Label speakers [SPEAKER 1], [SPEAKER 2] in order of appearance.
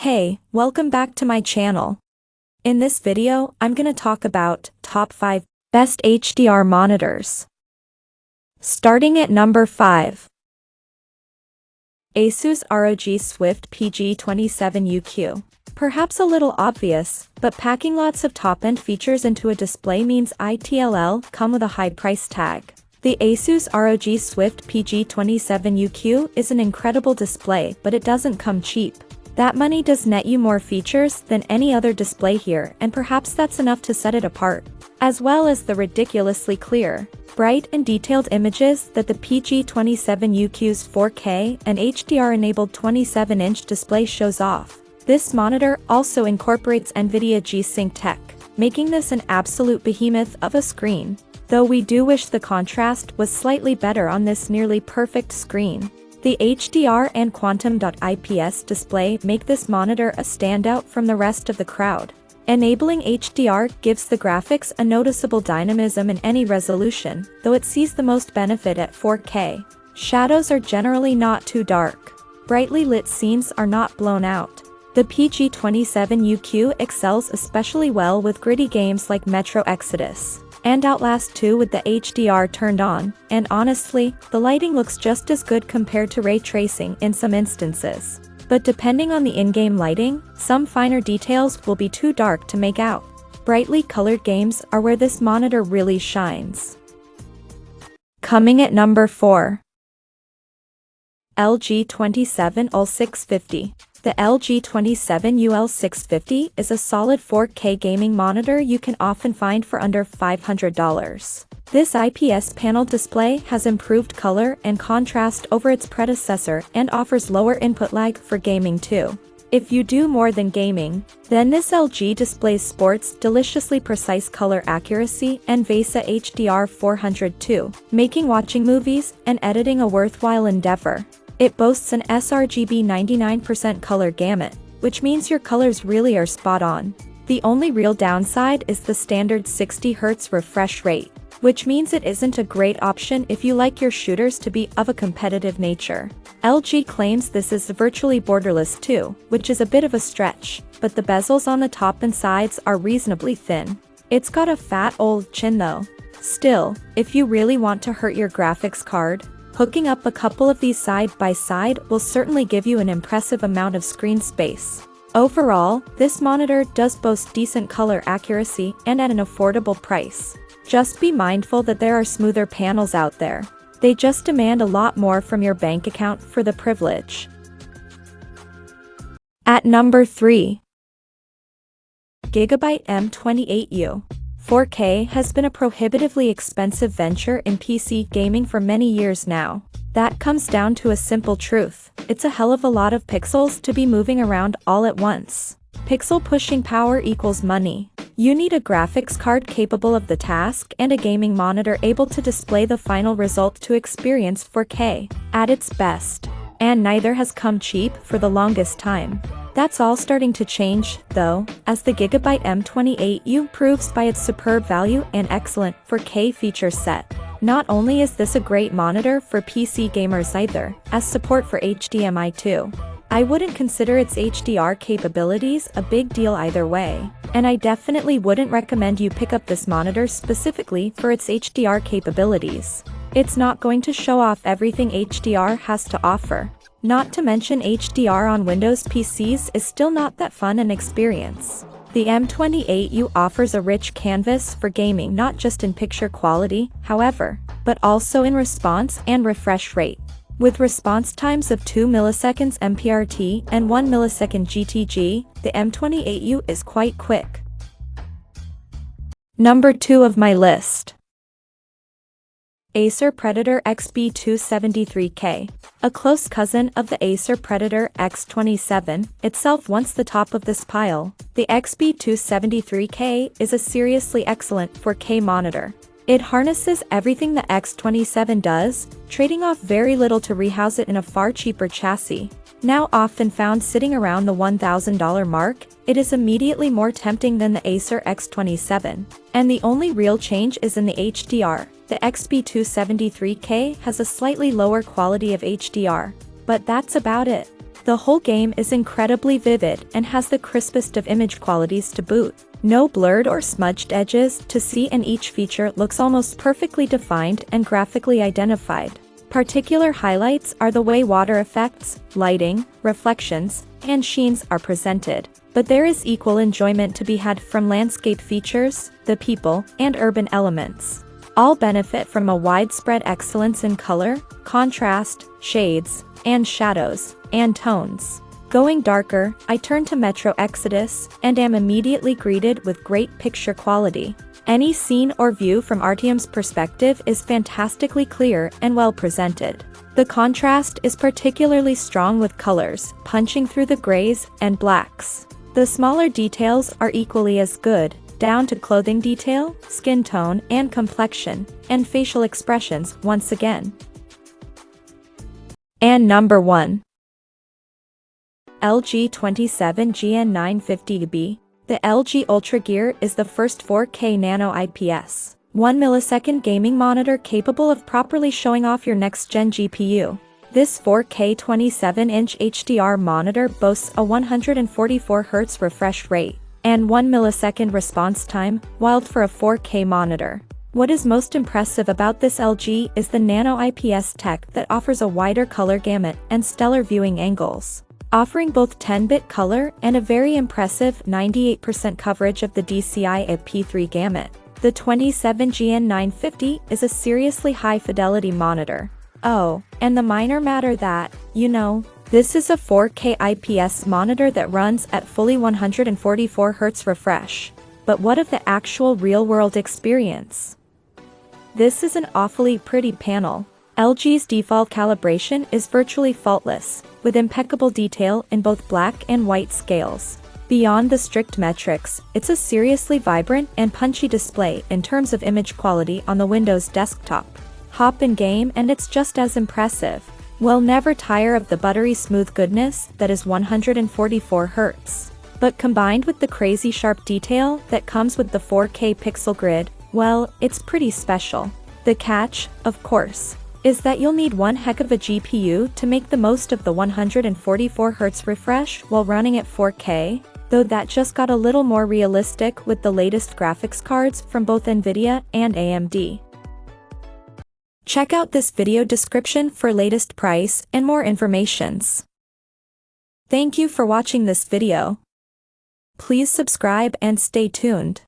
[SPEAKER 1] Hey, welcome back to my channel. In this video, I'm gonna talk about top 5 best HDR monitors. Starting at number 5. Asus ROG Swift PG27UQ. Perhaps a little obvious, but packing lots of top-end features into a display means it'll come with a high price tag. The Asus ROG Swift PG27UQ is an incredible display, but it doesn't come cheap. That money does net you more features than any other display here, and perhaps that's enough to set it apart. As well as the ridiculously clear, bright and detailed images that the PG27UQ's 4K and HDR-enabled 27-inch display shows off. This monitor also incorporates NVIDIA G-Sync tech, making this an absolute behemoth of a screen. Though we do wish the contrast was slightly better on this nearly perfect screen. The HDR and Quantum IPS display make this monitor a standout from the rest of the crowd. Enabling HDR gives the graphics a noticeable dynamism in any resolution, though it sees the most benefit at 4K. Shadows are generally not too dark. Brightly lit scenes are not blown out. The PG27UQ excels especially well with gritty games like Metro Exodus and Outlast 2 with the HDR turned on, and honestly, the lighting looks just as good compared to ray tracing in some instances. But depending on the in-game lighting, some finer details will be too dark to make out. Brightly colored games are where this monitor really shines. Coming at number 4. LG 27UL650. The LG 27UL650 is a solid 4K gaming monitor you can often find for under $500. This IPS panel display has improved color and contrast over its predecessor and offers lower input lag for gaming too. If you do more than gaming, then this LG display sports deliciously precise color accuracy and VESA HDR 402, making watching movies and editing a worthwhile endeavor. It boasts an sRGB 99% color gamut, which means your colors really are spot on. The only real downside is the standard 60Hz refresh rate, which means it isn't a great option if you like your shooters to be of a competitive nature. LG claims this is virtually borderless too, which is a bit of a stretch, but the bezels on the top and sides are reasonably thin. It's got a fat old chin though. Still, if you really want to hurt your graphics card, hooking up a couple of these side by side will certainly give you an impressive amount of screen space. Overall, this monitor does boast decent color accuracy and at an affordable price. Just be mindful that there are smoother panels out there. They just demand a lot more from your bank account for the privilege. At number 3. Gigabyte M28U. 4K has been a prohibitively expensive venture in PC gaming for many years now. That comes down to a simple truth. It's a hell of a lot of pixels to be moving around all at once. Pixel pushing power equals money. You need a graphics card capable of the task and a gaming monitor able to display the final result to experience 4K at its best. And neither has come cheap for the longest time. That's all starting to change, though, as the Gigabyte M28U proves by its superb value and excellent 4K feature set. Not only is this a great monitor for PC gamers either, as support for HDMI too. I wouldn't consider its HDR capabilities a big deal either way, and I definitely wouldn't recommend you pick up this monitor specifically for its HDR capabilities. It's not going to show off everything HDR has to offer. Not to mention HDR on Windows PCs is still not that fun an experience. The M28U offers a rich canvas for gaming not just in picture quality, however, but also in response and refresh rate. With response times of 2 milliseconds MPRT and 1 millisecond GTG, the M28U is quite quick. Number 2 of my list. Acer Predator XB273K. A close cousin of the Acer Predator X27, itself once the top of this pile, the XB273K is a seriously excellent 4K monitor. It harnesses everything the X27 does, trading off very little to rehouse it in a far cheaper chassis. Now often found sitting around the $1,000 mark, it is immediately more tempting than the Acer X27. And the only real change is in the HDR. The XB273K has a slightly lower quality of HDR, but that's about it. The whole game is incredibly vivid and has the crispest of image qualities to boot. No blurred or smudged edges to see, and each feature looks almost perfectly defined and graphically identified. Particular highlights are the way water effects, lighting, reflections, and sheens are presented. But there is equal enjoyment to be had from landscape features, the people, and urban elements. All benefit from a widespread excellence in color, contrast, shades, and shadows, and tones. Going darker, I turn to Metro Exodus and am immediately greeted with great picture quality. Any scene or view from Artyom's perspective is fantastically clear and well presented. The contrast is particularly strong with colors punching through the grays and blacks. The smaller details are equally as good, down to clothing detail, skin tone and complexion, and facial expressions once again. And number 1. LG 27GN950B. The LG Ultra Gear is the first 4K Nano IPS 1 millisecond gaming monitor capable of properly showing off your next-gen GPU. This 4K 27-inch HDR monitor boasts a 144Hz refresh rate and 1 millisecond response time, wild for a 4K monitor. What is most impressive about this LG is the Nano IPS tech that offers a wider color gamut and stellar viewing angles. Offering both 10-bit color and a very impressive 98% coverage of the DCI IP3 gamut. The 27GN950 is a seriously high-fidelity monitor. Oh, and the minor matter that, this is a 4K IPS monitor that runs at fully 144Hz refresh. But what of the actual real-world experience? This is an awfully pretty panel. LG's default calibration is virtually faultless, with impeccable detail in both black and white scales. Beyond the strict metrics, it's a seriously vibrant and punchy display in terms of image quality on the Windows desktop. Hop in game and it's just as impressive. We'll never tire of the buttery smooth goodness that is 144Hz. But combined with the crazy sharp detail that comes with the 4K pixel grid, well, it's pretty special. The catch, of course, is that you'll need one heck of a GPU to make the most of the 144Hz refresh while running at 4K, though that just got a little more realistic with the latest graphics cards from both Nvidia and AMD. Check out this video description for latest price and more informations. Thank you for watching this video. Please subscribe and stay tuned.